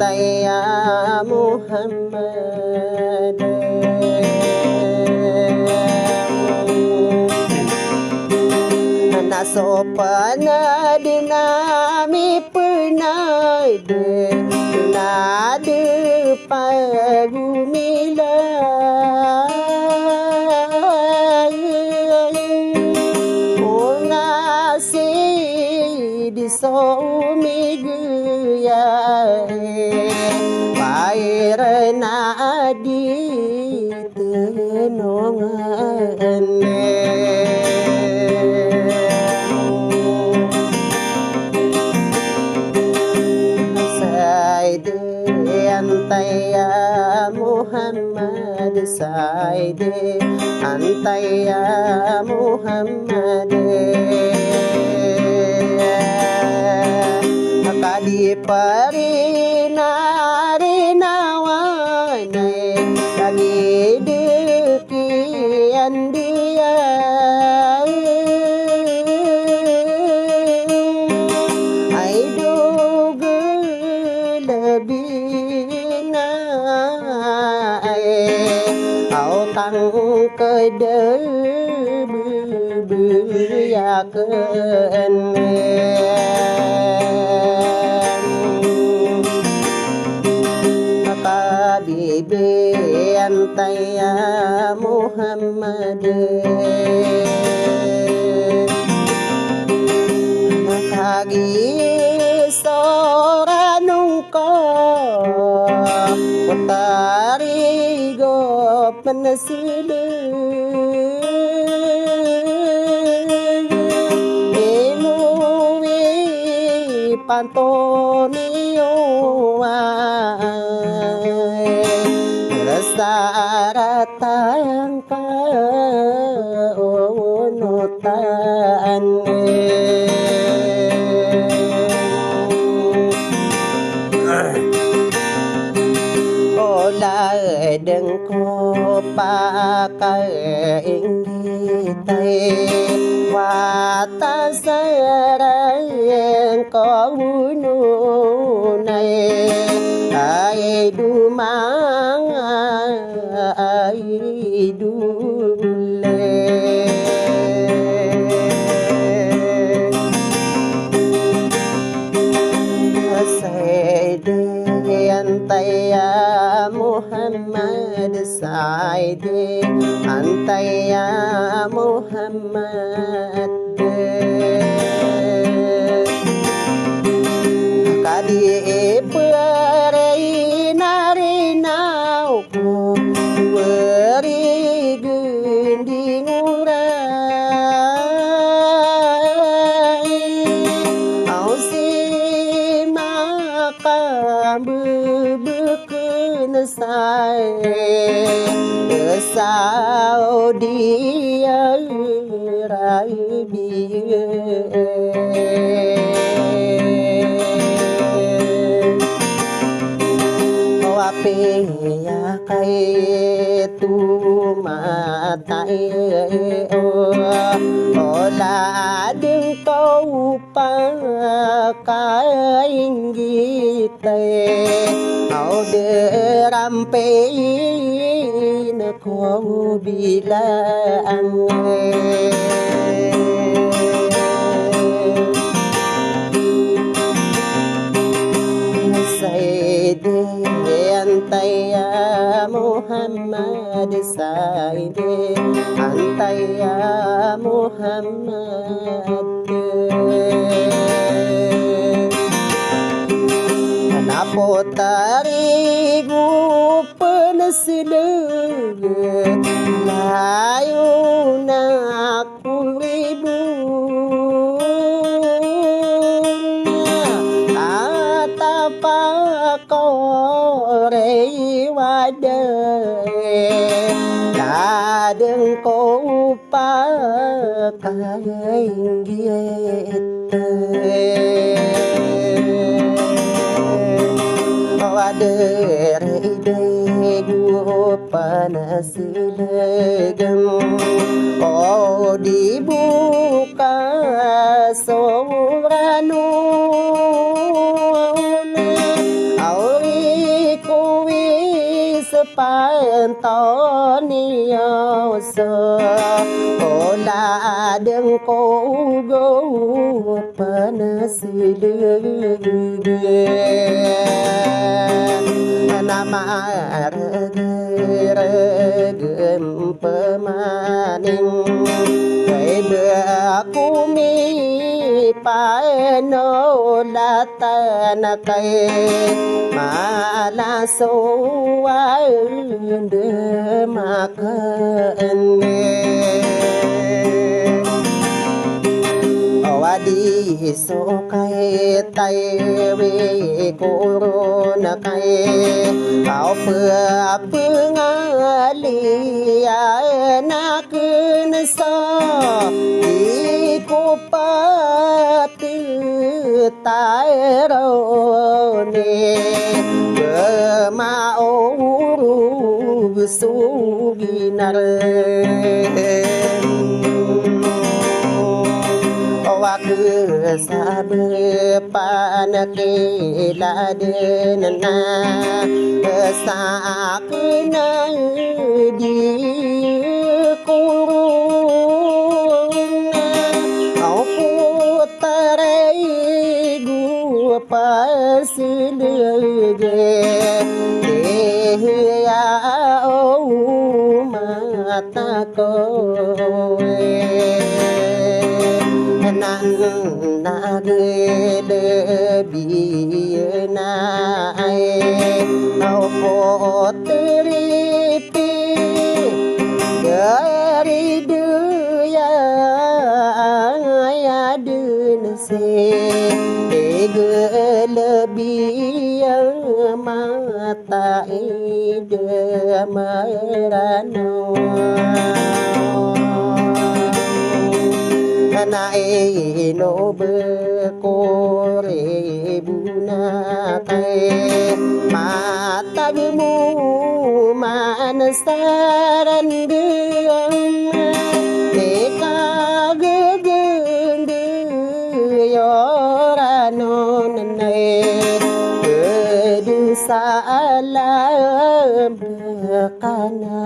Santai ya Muhammad Na sopana dinami pernah nada pagumila Onasi di somigya Pairana di tenongan Antai ya Muhammad Saide Antai ya Muhammad Kadi parina-rinawane Lagi dekian dia Tăng cây đỡ bư ya cơn Ka bibi antai ya Muhammad Kagi soranung ko Utari go penasilu Eluwi pantonio Rasa ratang paunutan Đừng có ba cái tay và ta sẽ có vui nụ này ai đu mang ai đu lệ sẽ Antai ya Muhammad Saide Antai ya Muhammad Kadi parina-rinau ko Beri gending urai Au si makam bebeken saya Sao dia rabi Wape ya kai tu matai Ola đừng câu pakai ngite Au de rampe na ko bilang Saide Antai ya Muhammad Saide Antai ya Muhammad Napotari penasilu layu naku ribu kata pakore wadai kadang kau pakai gitu Wadere gu panasilegem Oh dibuka soranun Auri to ni so ola đừng cố gấu pan silu nama regem pemaning kay aku mi paano latan kay malaso ande makane awadi so kay tay we corona kay ao phương alia na kun so di ko pa tư tai ro ne ma o ru su ginar aku sabar panakila denana sakna di kuruna au putarai gua pasilege ya o mata ko nan na de bi na ai au po tri pi gari du ya du se lebih mata ide marano nae no bekore buna kai mata mu manasaran deang eka gegende yorano nane kedu salam bekana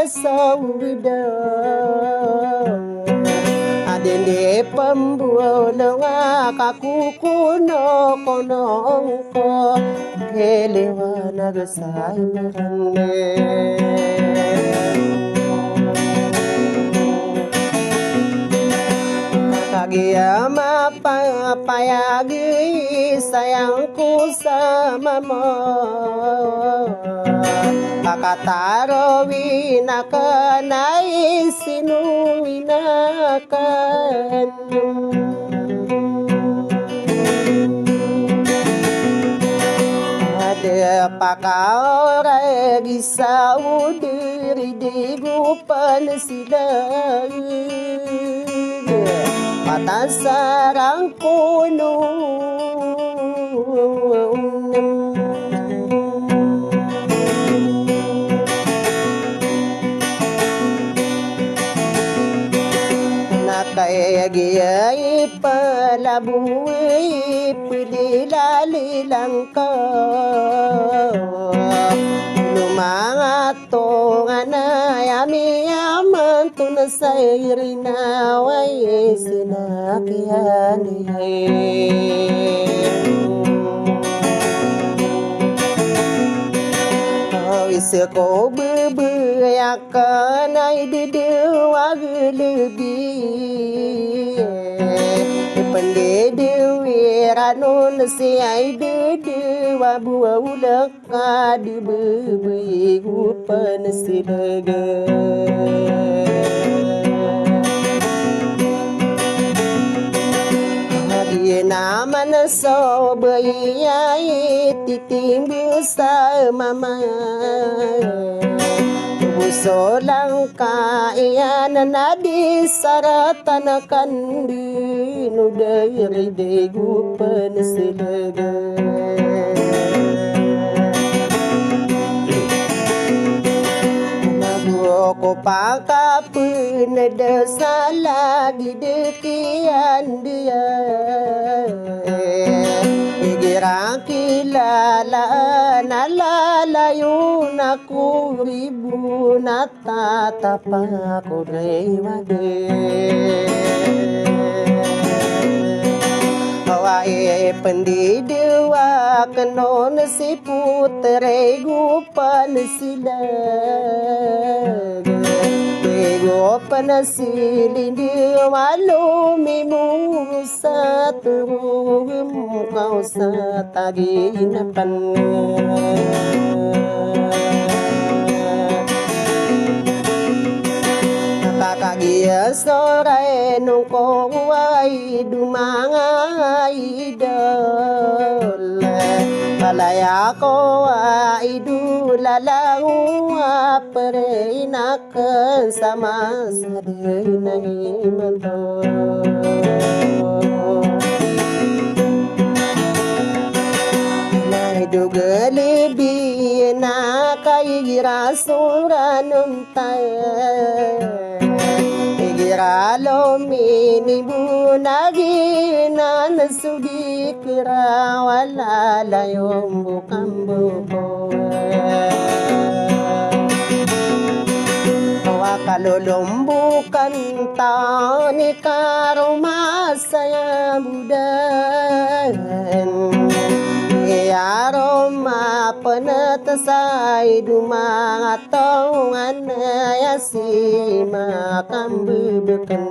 sawida adende pambuolo kakukuno konongko kelewa nagasay marane kakagiyama papayagi sayangku sama mo kakataro winakanay sinuwinakan ada pakaora gisau diri digupan sila patasarang kuno kaya giyay palabuhi pililalilang ka lumangatong anayami-yaman tunasay rinaway sinakyan Isiko bebeyakan ay didiwag lebih Pendek nun si ai de wa bua ulak ka de be gupan silaga na manaso bayai titing bisa mama buso lang kaian na di saratan kandi nudayri de gupan silaga ko pakapun desa lagi dekian dia Igira kilala nalalayun aku ribu natatapa ko rewade Hawaii pendidewa kenon si putere gupan sila Ego panasilindi malumi mo sa turong kau sa taginapan Nakakagiya soray nung kaway dumangay idol Palaya ko idulalang apere nakan sama sadinay mato Naidugali na kaigira suranum tayo Igiralo minibu nagina nasudikira wala layong bukang buko Wakalulumbukan taon ikarumasaya budan Aroma panatasay dumangatong anayasi makambubukan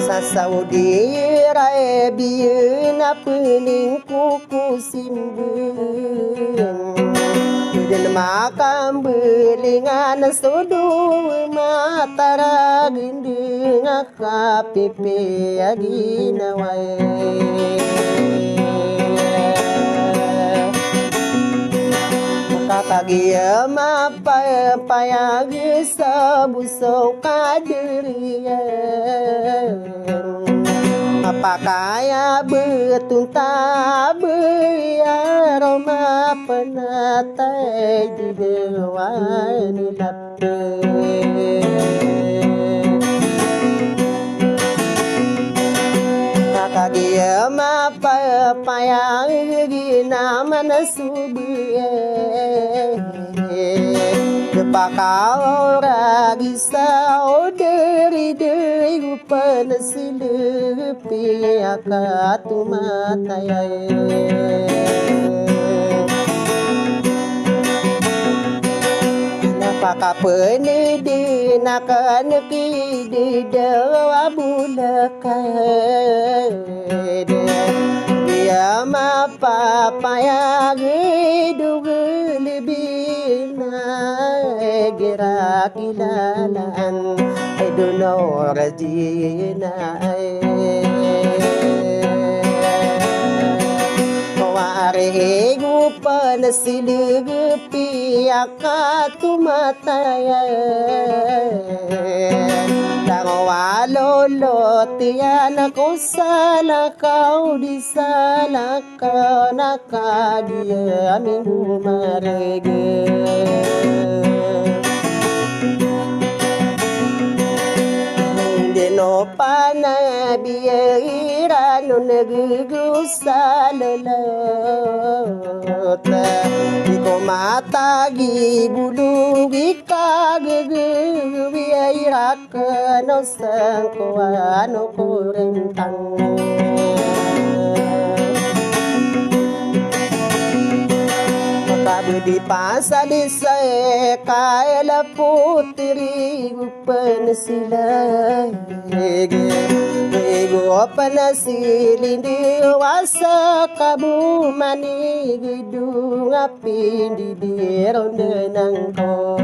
Sa Saudi Arabia na piling kukusimbun Dan makambulingan sudu mataragindi ngakapipi aginaway Kakagiya mapayagi sa busong kadiriyan Apakaya betunta biar Roma penatay di dewan lapte Kakagiya mapayang ginaman subiye Pakao ragi sao dari gupan silupi akatu matayay Napakapani di nakanaki di dawa bulakay Dia mapapayagi dugulibina Gira kilalaan ay dunor dina Kawari gupan silipi akatumataya Nangawalolotian ako sa lakaw di sa lakaw nakadiya aming bumarege No panabiyira no nagugusalalota Di ko matagi bulugi kagagabiyira ka no sangkuano ko rentang di pasar desa kaila putri gupen silai ego panasili di wasa kabu mani gedung api di ronde nangko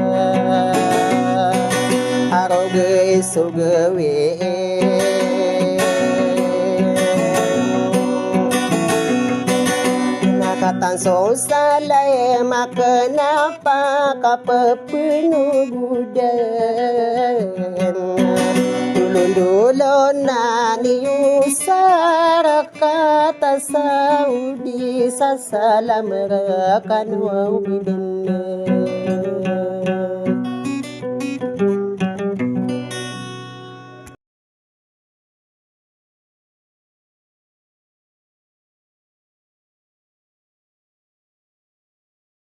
aroge sogewe katan salai makenapa kapepenu budan dulun-dulun nani usara kata saudi sasalam rekan wau bidin